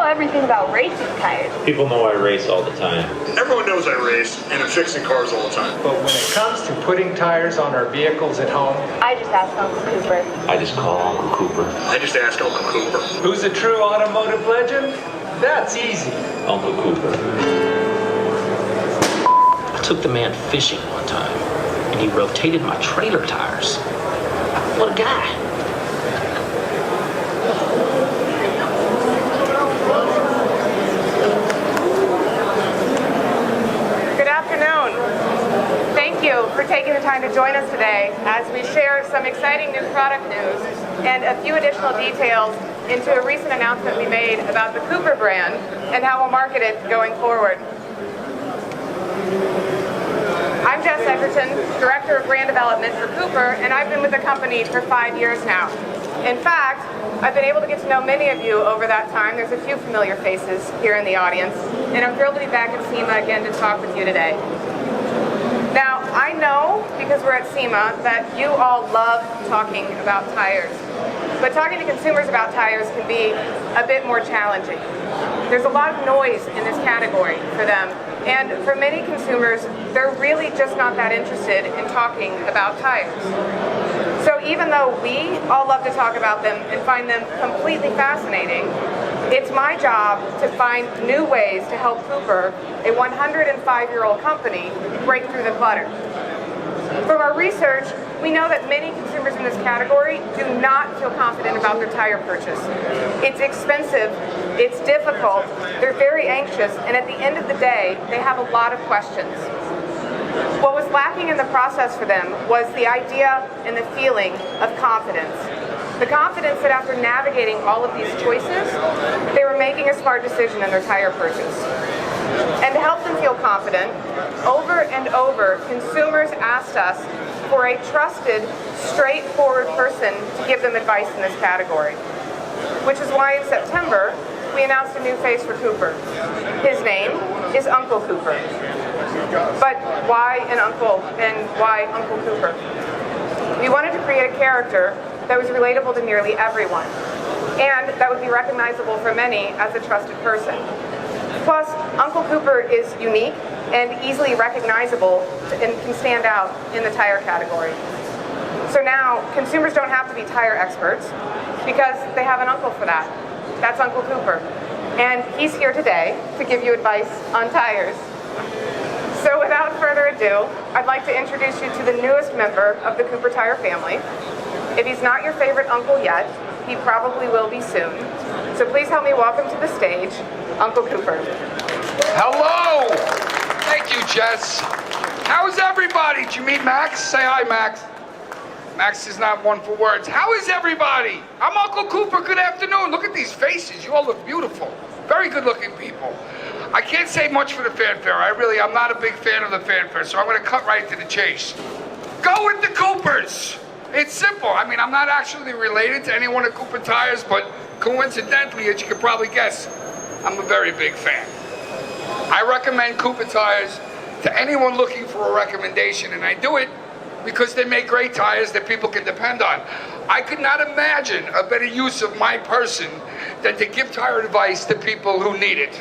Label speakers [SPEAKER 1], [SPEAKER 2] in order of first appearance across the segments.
[SPEAKER 1] everything about racing tires.
[SPEAKER 2] People know I race all the time.
[SPEAKER 3] Everyone knows I race, and I'm fixing cars all the time.
[SPEAKER 4] But when it comes to putting tires on our vehicles at home,
[SPEAKER 1] I just asked Uncle Cooper.
[SPEAKER 2] I just call Uncle Cooper.
[SPEAKER 3] I just ask Uncle Cooper.
[SPEAKER 4] who's a true automotive legend? That's easy.
[SPEAKER 2] Uncle Cooper.
[SPEAKER 5] I took the man fishing one time, and he rotated my trailer tires. What a guy.
[SPEAKER 6] Good afternoon. Thank you for taking the time to join us today as we share some exciting new product news and a few additional details into a recent announcement we made about the Cooper brand and how we'll market it going forward. I'm Jess Edgerton, Director of Brand Development for Cooper, and I've been with the company for 5 years now. In fact, I've been able to get to know many of you over that time. There's a few familiar faces here in the audience, and I'm thrilled to be back at SEMA again to talk with you today. Now, I know, because we're at SEMA, that you all love talking about tires. But talking to consumers about tires can be a bit more challenging. There's a lot of noise in this category for them, and for many consumers, they're really just not that interested in talking about tires. So even though we all love to talk about them and find them completely fascinating, it's my job to find new ways to help Cooper, a 105-year-old company, break through the clutter. From our research, we know that many consumers in this category do not feel confident about their tire purchase. It's expensive, it's difficult, they're very anxious, and at the end of the day, they have a lot of questions. What was lacking in the process for them was the idea and the feeling of confidence. The confidence that after navigating all of these choices, they were making a smart decision in their tire purchase. And to help them feel confident, over and over, consumers asked us for a trusted, straightforward person to give them advice in this category. Which is why in September, we announced a new face for Cooper. His name is Uncle Cooper. But why an uncle, and why Uncle Cooper? We wanted to create a character that was relatable to nearly everyone, and that would be recognizable for many as a trusted person. Plus, Uncle Cooper is unique and easily recognizable and can stand out in the tire category. So now, consumers don't have to be tire experts because they have an uncle for that. That's Uncle Cooper. And he's here today to give you advice on tires. So without further ado, I'd like to introduce you to the newest member of the Cooper Tire family. If he's not your favorite uncle yet, he probably will be soon. So please help me welcome to the stage, Uncle Cooper.
[SPEAKER 7] Hello! Thank you, Jess. How's everybody? Did you meet Max? Say hi, Max. Max is not one for words. How is everybody? I'm Uncle Cooper. Good afternoon. Look at these faces. You all look beautiful. Very good-looking people. I can't say much for the fanfare. I'm not a big fan of the fanfare, so I'm going to cut right to the chase. Go with the Coopers! It's simple. I mean, I'm not actually related to anyone at Cooper Tires, but coincidentally, as you can probably guess, I'm a very big fan. I recommend Cooper Tires to anyone looking for a recommendation, and I do it because they make great tires that people can depend on. I could not imagine a better use of my person than to give tire advice to people who need it,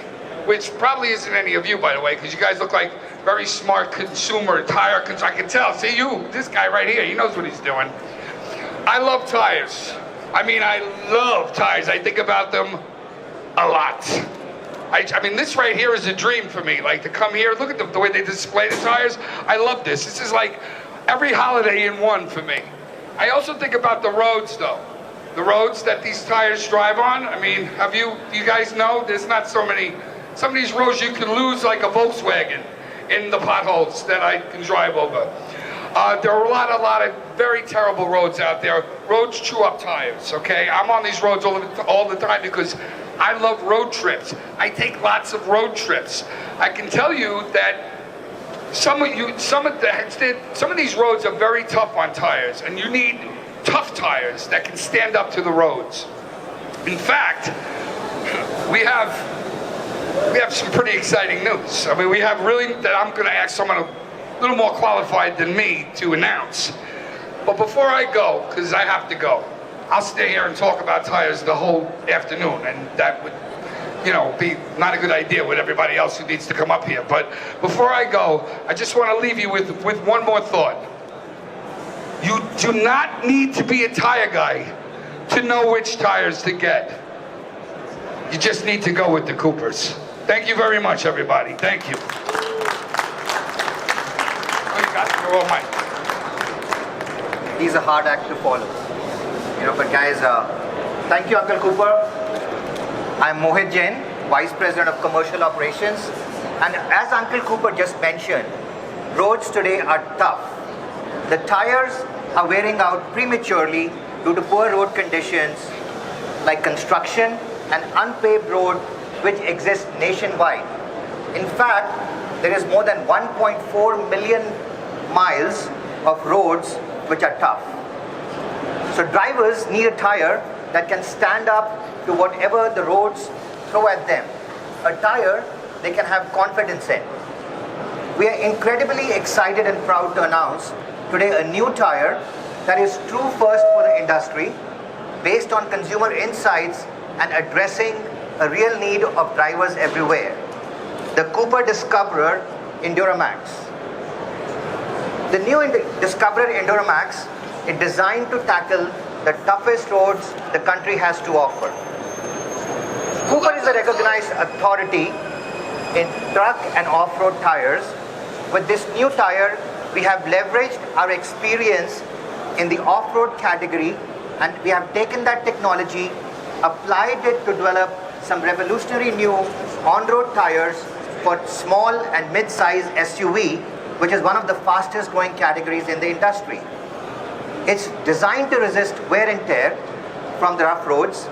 [SPEAKER 7] which probably isn't any of you, by the way, because you guys look like very smart consumer tire I can tell. See you, this guy right here, he knows what he's doing. I love tires. I mean, I love tires. I think about them a lot. I mean, this right here is a dream for me. Like, to come here, look at the way they display the tires. I love this. This is like every holiday in one for me. I also think about the roads, though. The roads that these tires drive on. I mean, do you guys know? There's not so many. Some of these roads you can lose like a Volkswagen in the potholes that I can drive over. There are a lot of very terrible roads out there. Roads chew up tires, okay? I'm on these roads all the time because I love road trips. I take lots of road trips. I can tell you that some of these roads are very tough on tires, and you need tough tires that can stand up to the roads. In fact, we have some pretty exciting news. I mean, we have really, that I'm going to ask someone a little more qualified than me to announce. But before I go, because I have to go, I'll stay here and talk about tires the whole afternoon, and that would be not a good idea with everybody else who needs to come up here. But before I go, I just want to leave you with one more thought. You do not need to be a tire guy to know which tires to get. You just need to go with the Coopers. Thank you very much, everybody. Thank you. Oh, you got it? You're all mine.
[SPEAKER 8] He's a hard act to follow. But guys, thank you, Uncle Cooper. I'm Mohit Jain, Vice President of Commercial Operations. And as Uncle Cooper just mentioned, roads today are tough. The tires are wearing out prematurely due to poor road conditions like construction and unpaved road which exist nationwide. In fact, there is more than 1.4 million miles of roads which are tough. So drivers need a tire that can stand up to whatever the roads throw at them. A tire they can have confidence in. We are incredibly excited and proud to announce today a new tire that is true first for the industry, based on consumer insights and addressing a real need of drivers everywhere. The Cooper Discoverer Enduramax. The new Discoverer Enduramax is designed to tackle the toughest roads the country has to offer. Cooper is a recognized authority in truck and off-road tires. With this new tire, we have leveraged our experience in the off-road category, and we have taken that technology, applied it to develop some revolutionary new on-road tires for small and mid-size SUV, which is one of the fastest growing categories in the industry. It's designed to resist wear and tear from the rough roads.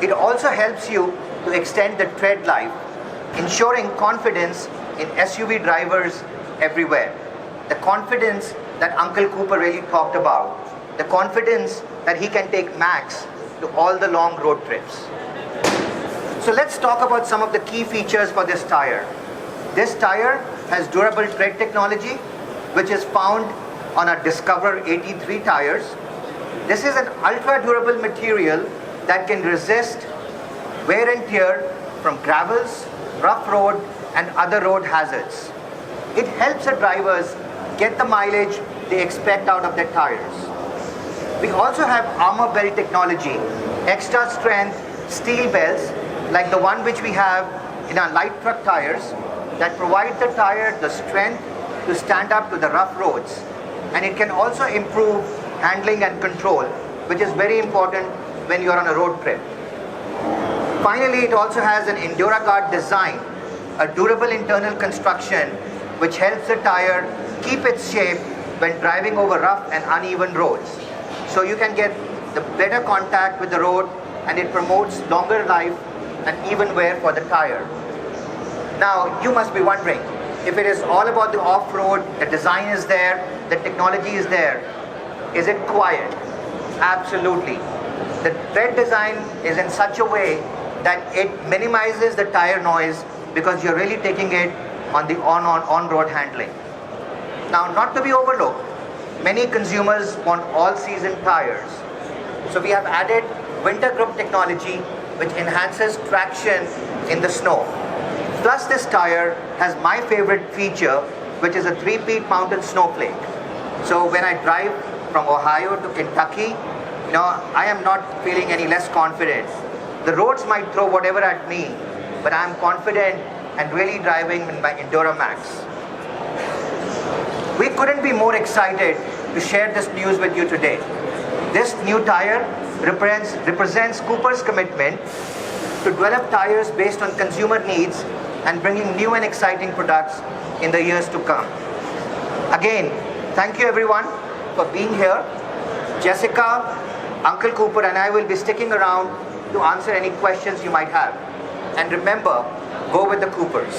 [SPEAKER 8] It also helps you to extend the tread life, ensuring confidence in SUV drivers everywhere. The confidence that Uncle Cooper really talked about. The confidence that he can take Max to all the long road trips. So let's talk about some of the key features for this tire. This tire has durable tread technology, which is found on our Discoverer 83 tires. This is an ultra durable material that can resist wear and tear from gravels, rough road, and other road hazards. It helps the drivers get the mileage they expect out of their tires. We also have armor belt technology, extra strength steel belts like the one which we have in our light truck tires that provide the tire the strength to stand up to the rough roads. And it can also improve handling and control, which is very important when you're on a road trip. Finally, it also has an EnduraGuard design, a durable internal construction which helps the tire keep its shape when driving over rough and uneven roads. So you can get the better contact with the road, and it promotes longer life and even wear for the tire. Now, you must be wondering, if it is all about the off-road, the design is there, the technology is there, is it quiet? Absolutely. The tread design is in such a way that it minimizes the tire noise because you're really taking it on the on-road handling. Now, not to be overlooked, many consumers want all-season tires. So we have added winter grip technology which enhances traction in the snow. Plus, this tire has my favorite feature, which is a 3-peat mountain snowflake. So when I drive from Ohio to Kentucky, I am not feeling any less confident. The roads might throw whatever at me, but I am confident and really driving in my Enduramax. We couldn't be more excited to share this news with you today. This new tire represents Cooper's commitment to develop tires based on consumer needs and bringing new and exciting products in the years to come. Again, thank you everyone for being here. Jessica, Uncle Cooper and I will be sticking around to answer any questions you might have. And remember, go with the Coopers.